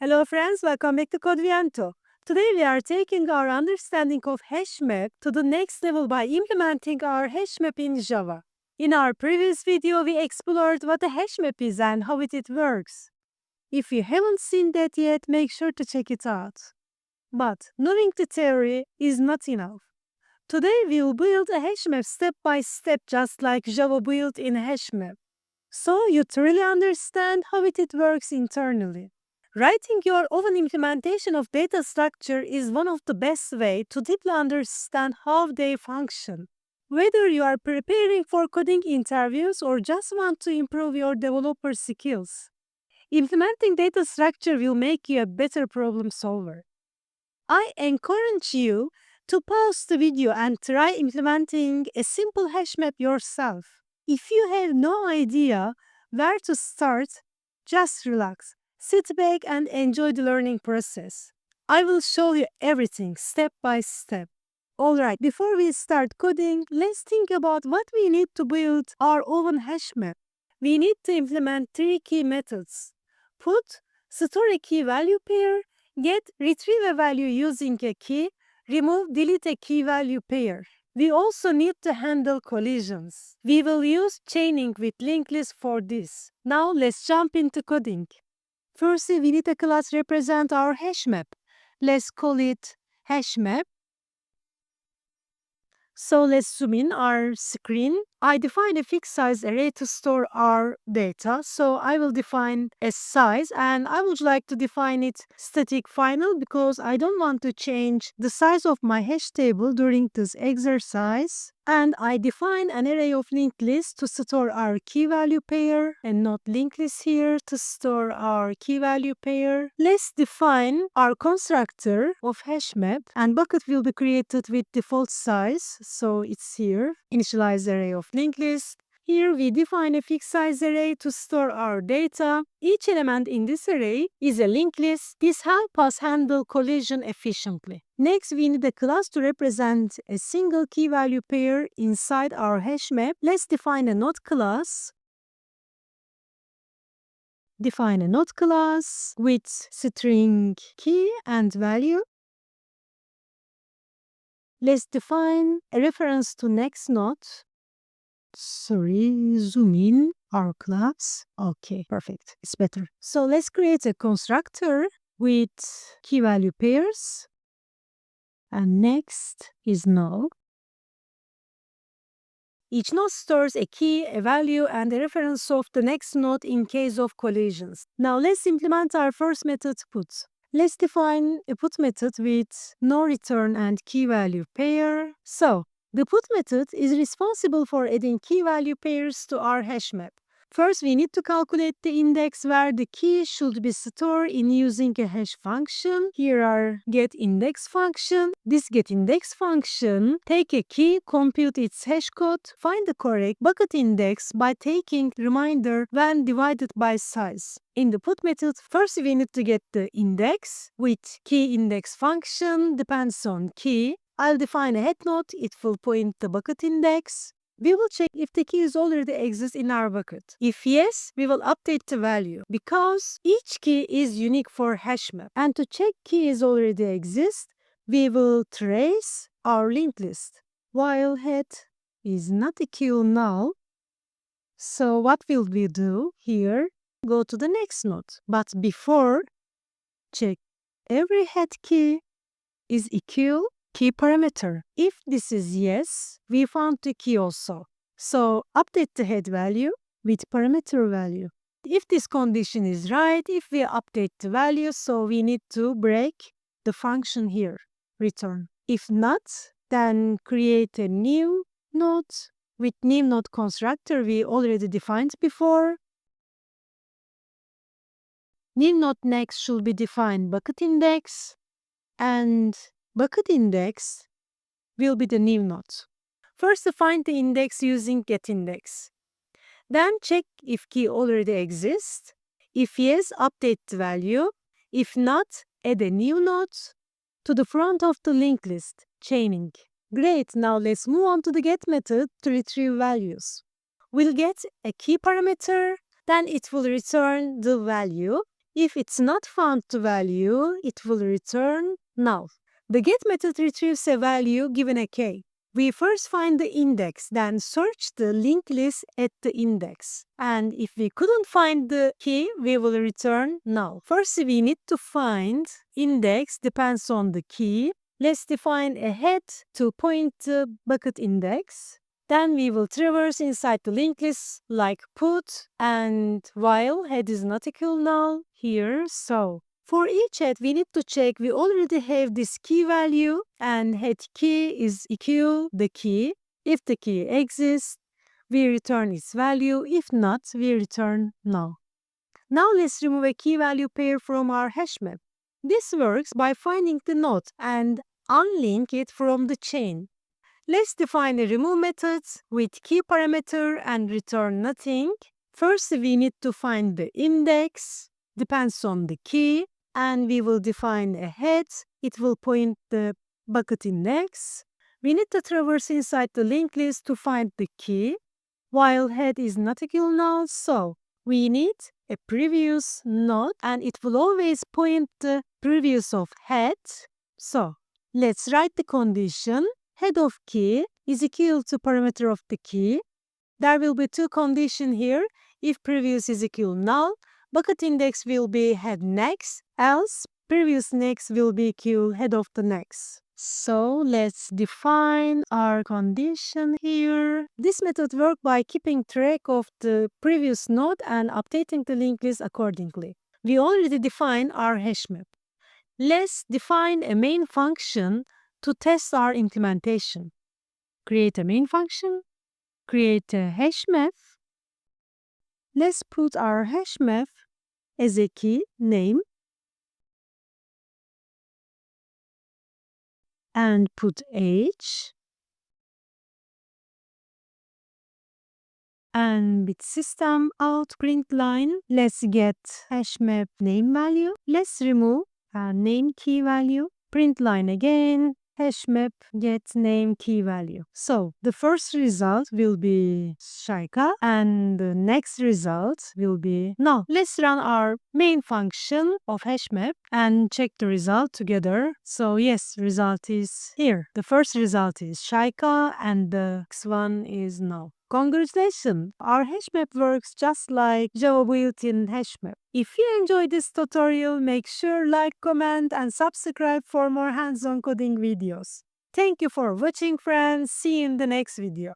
Hello friends, welcome back to CodeViento. Today we are taking our understanding of HashMap to the next level by implementing our HashMap in Java. In our previous video, we explored what a HashMap is and how it works. If you haven't seen that yet, make sure to check it out. But knowing the theory is not enough. Today we will build a HashMap step by step just like Java built in HashMap. So you truly understand how it works internally. Writing your own implementation of data structure is one of the best ways to deeply understand how they function. Whether you are preparing for coding interviews or just want to improve your developer skills, implementing data structure will make you a better problem solver. I encourage you to pause the video and try implementing a simple HashMap yourself. If you have no idea where to start, just relax, sit back and enjoy the learning process. I will show you everything step by step. Alright, before we start coding, let's think about what we need to build our own HashMap. We need to implement 3 key methods: put, store a key value pair, get, retrieve a value using a key, remove, delete a key value pair. We also need to handle collisions. We will use chaining with linked list for this. Now let's jump into coding. Firstly, we need a class represent our HashMap. Let's call it HashMap. So let's zoom in our screen. I define a fixed size array to store our data. So I will define a size and I would like to define it static final because I don't want to change the size of my hash table during this exercise. And I define an array of linked lists to store our key value pair and not linked list here to store our key value pair. Let's define our constructor of HashMap and bucket will be created with default size. So it's here, initialize array of linked list. Here we define a fixed size array to store our data. Each element in this array is a linked list. This helps us handle collision efficiently. Next, we need a class to represent a single key value pair inside our HashMap. Let's define a node class. Define a node class with string key and value. Let's define a reference to next node. Zoom in our class. Okay, perfect. It's better. So let's create a constructor with key value pairs. And next is node. Each node stores a key, a value, and a reference of the next node in case of collisions. Now let's implement our first method, put. Let's define a put method with no return and key value pair. So the put method is responsible for adding key value pairs to our HashMap. First, we need to calculate the index where the key should be stored in using a hash function. Here are getIndex function. This getIndex function take a key, compute its hash code, find the correct bucket index by taking reminder when divided by size. In the put method, first we need to get the index with keyIndex function depends on key. I'll define a head node, it will point the bucket index. We will check if the keys already exist in our bucket. If yes, we will update the value because each key is unique for HashMap. And to check keys already exist, we will trace our linked list. While head is not a queue now, so what will we do here? Go to the next node. But before, check every head key is equal key parameter. If this is yes, we found the key also. So update the head value with parameter value. If this condition is right, if we update the value, so we need to break the function here, return. If not, then create a new node with new node constructor we already defined before. New node next should be defined bucket index and bucket index will be the new node. First, find the index using getIndex. Then check if key already exists. If yes, update the value. If not, add a new node to the front of the linked list, chaining. Great, now let's move on to the get method to retrieve values. We'll get a key parameter, then it will return the value. If it's not found the value, it will return null. The get method retrieves a value given a key. We first find the index, then search the linked list at the index. And if we couldn't find the key, we will return null. First, we need to find index depends on the key. Let's define a head to point the bucket index. Then we will traverse inside the linked list like put and while head is not equal null here. So for each head, we need to check we already have this key value and head key is equal the key. If the key exists, we return its value. If not, we return null. Now let's remove a key value pair from our HashMap. This works by finding the node and unlink it from the chain. Let's define a remove method with key parameter and return nothing. First, we need to find the index, depends on the key, and we will define a head. It will point the bucket index. We need to traverse inside the linked list to find the key, while head is not equal null, so we need a previous node, and it will always point the previous of head. So let's write the condition. Head of key is equal to parameter of the key. There will be two conditions here. If previous is equal null, bucket index will be head next, else previous next will be equal head of the next. So let's define our condition here. This method works by keeping track of the previous node and updating the linked list accordingly. We already defined our HashMap. Let's define a main function to test our implementation. Create a main function, create a HashMap. Let's put our HashMap as a key name and put age and with system out print line, let's get HashMap name value. Let's remove name key value, print line again, HashMap get name key value. So the first result will be Shaika and the next result will be no. Let's run our main function of HashMap and check the result together. So yes, result is here. The first result is Shaika and the next one is no. Congratulations! Our HashMap works just like Java built-in HashMap. If you enjoyed this tutorial, make sure like, comment, and subscribe for more hands-on coding videos. Thank you for watching, friends. See you in the next video.